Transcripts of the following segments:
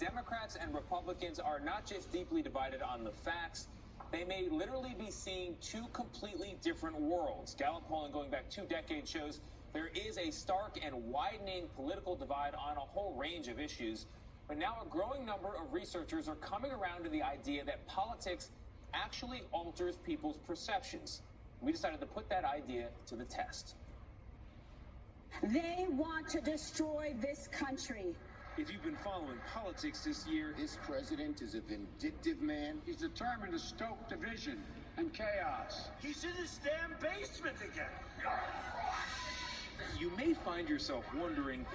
Democrats and Republicans are not just deeply divided on the facts, they may literally be seeing two completely different worlds. Gallup polling going back 2 decades shows there is a stark and widening political divide on a whole range of issues. But now a growing number of researchers are coming around to the idea that politics actually alters people's perceptions. We decided to put that idea to the test. They want to destroy this country. If you've been following politics this year, this president is a vindictive man. He's determined to stoke division and chaos. He's in his damn basement again. You may find yourself wondering,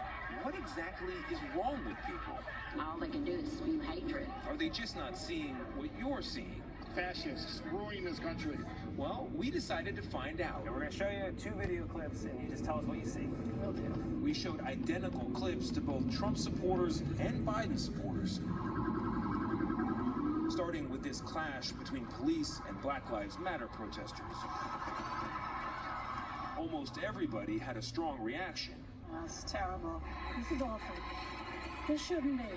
what exactly is wrong with people? All they can do is spew hatred. Are they just not seeing what you're seeing? Fascists ruining this country. Well, we decided to find out. And we're going to show you 2 video clips, and you just tell us what you see. Will do. We showed identical clips to both Trump supporters and Biden supporters. Starting with this clash between police and Black Lives Matter protesters. Almost everybody had a strong reaction. That's terrible. This is awful. This shouldn't be.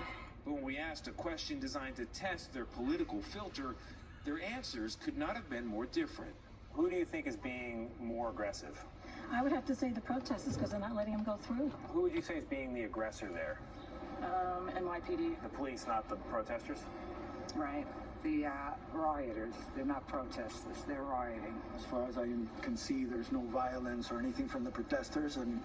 But when we asked a question designed to test their political filter, their answers could not have been more different. Who do you think is being more aggressive? I would have to say the protesters because they're not letting them go through. Who would you say is being the aggressor there? NYPD. The police, not the protesters? Right. The rioters, they're not protesters, they're rioting. As far as I can see, there's no violence or anything from the protesters, and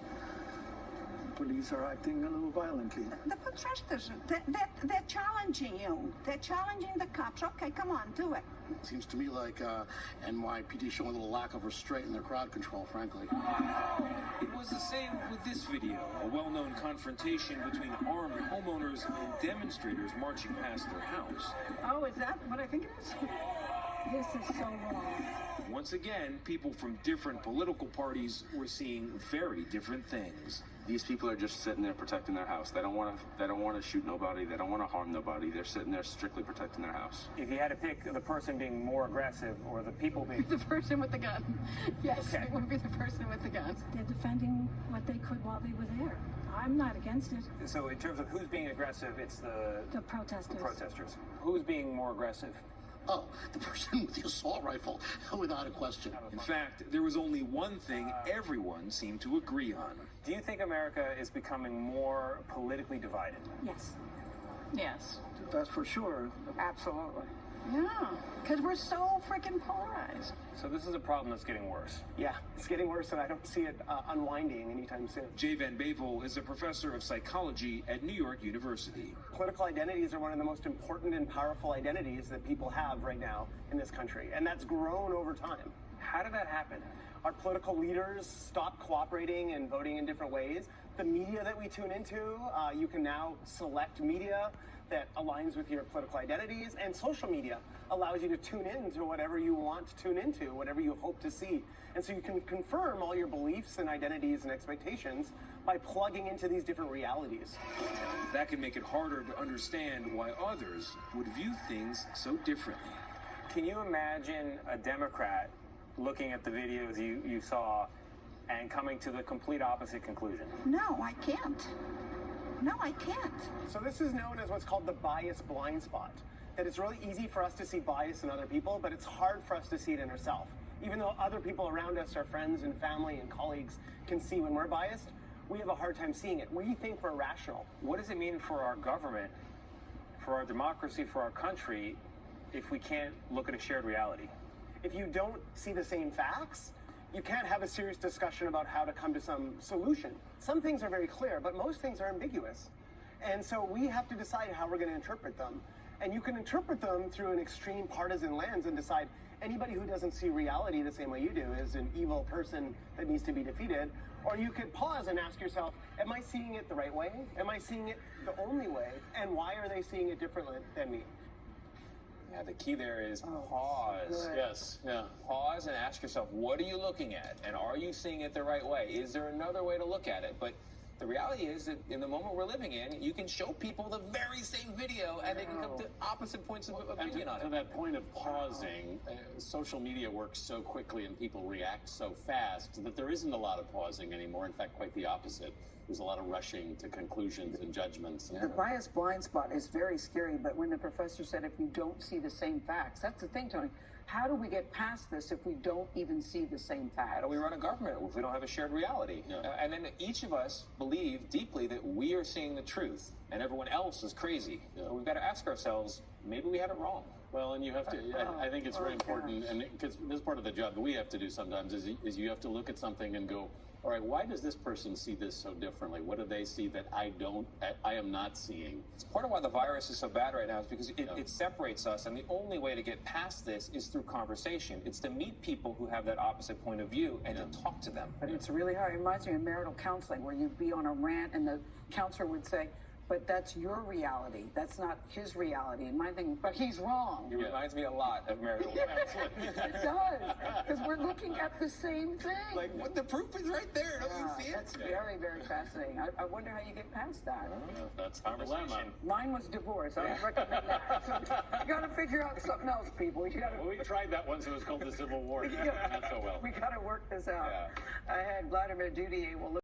the police are acting a little violently. The protesters, they're challenging you. They're challenging the cops. Okay, come on, do it. Seems to me like NYPD showing a little lack of restraint in their crowd control, frankly. It was the same with this video, a well-known confrontation between armed homeowners and demonstrators marching past their house. Oh, is that what I think it is? This is so wrong. Once again, people from different political parties were seeing very different things. These people are just sitting there protecting their house. They don't want to shoot nobody. They don't want to harm nobody. They're sitting there strictly protecting their house. If you had to pick the person being more aggressive or the people being... The person with the gun. Yes, Okay. It would be the person with the gun. They're defending what they could while they were there. I'm not against it. So in terms of who's being aggressive, it's the protesters. protesters. Who's being more aggressive? Oh, the person with the assault rifle, without a question. In fact, there was only one thing everyone seemed to agree on. Do you think America is becoming more politically divided? Yes. Yes. That's for sure. Absolutely. Yeah, because we're so freaking polarized. So this is a problem that's getting worse. Yeah, it's getting worse, and I don't see it unwinding anytime soon. Jay Van Bavel is a professor of psychology at New York University. Political identities are one of the most important and powerful identities that people have right now in this country, and that's grown over time. How did that happen? Our political leaders stopped cooperating and voting in different ways. The media that we tune into, you can now select media that aligns with your political identities, and social media allows you to tune in to whatever you want to tune into, whatever you hope to see. And so you can confirm all your beliefs and identities and expectations by plugging into these different realities. That can make it harder to understand why others would view things so differently. Can you imagine a Democrat looking at the videos you saw and coming to the complete opposite conclusion? No, I can't. No, I can't. So this is known as what's called the bias blind spot. That it's really easy for us to see bias in other people, but it's hard for us to see it in ourselves. Even though other people around us, our friends and family and colleagues, can see when we're biased, we have a hard time seeing it. We think we're rational. What does it mean for our government, for our democracy, for our country, if we can't look at a shared reality? If you don't see the same facts, you can't have a serious discussion about how to come to some solution. Some things are very clear, but most things are ambiguous. And so we have to decide how we're going to interpret them. And you can interpret them through an extreme partisan lens and decide anybody who doesn't see reality the same way you do is an evil person that needs to be defeated. Or you could pause and ask yourself, am I seeing it the right way? Am I seeing it the only way? And why are they seeing it differently than me? Yeah, the key there is pause. Yes, yeah. Pause and ask yourself, what are you looking at? And are you seeing it the right way? Is there another way to look at it? But The reality is that in the moment we're living in, you can show people the very same video and they can come to opposite points of opinion on To it. that point of pausing, social media works so quickly and people react so fast that there isn't a lot of pausing anymore. In fact, quite the opposite. There's a lot of rushing to conclusions and judgments. The bias blind spot is very scary, but when the professor said if you don't see the same facts, that's the thing, Tony. How do we get past this if we don't even see the same How facts? do we run a government if we don't have a shared reality? And then each of us believe deeply that we are seeing the truth and everyone else is crazy. So we've got to ask ourselves, maybe we have it wrong. Well, and you have to, I think it's very important, and because this is part of the job that we have to do sometimes, is you have to look at something and go, all right, why does this person see this so differently? What do they see that I am not seeing? It's part of why the virus is so bad right now is because it separates us, and the only way to get past this is through conversation. It's to meet people who have that opposite point of view and to talk to them. But it's really hard. It reminds me of marital counseling, where you'd be on a rant and the counselor would say, but that's your reality. That's not his reality. And my thing, but he's wrong. It reminds me a lot of marital counseling. It does, because we're looking at the same thing. Like, what, the proof is right there. Don't you see it? That's very, very fascinating. I wonder how you get past that. That's the dilemma. Mine was divorce. I would recommend that. So you got to figure out something else, people. You got to. Well, we tried that once. It was called the Civil War. Not so well. We got to work this out. Yeah. I had Vladimir Dudier will look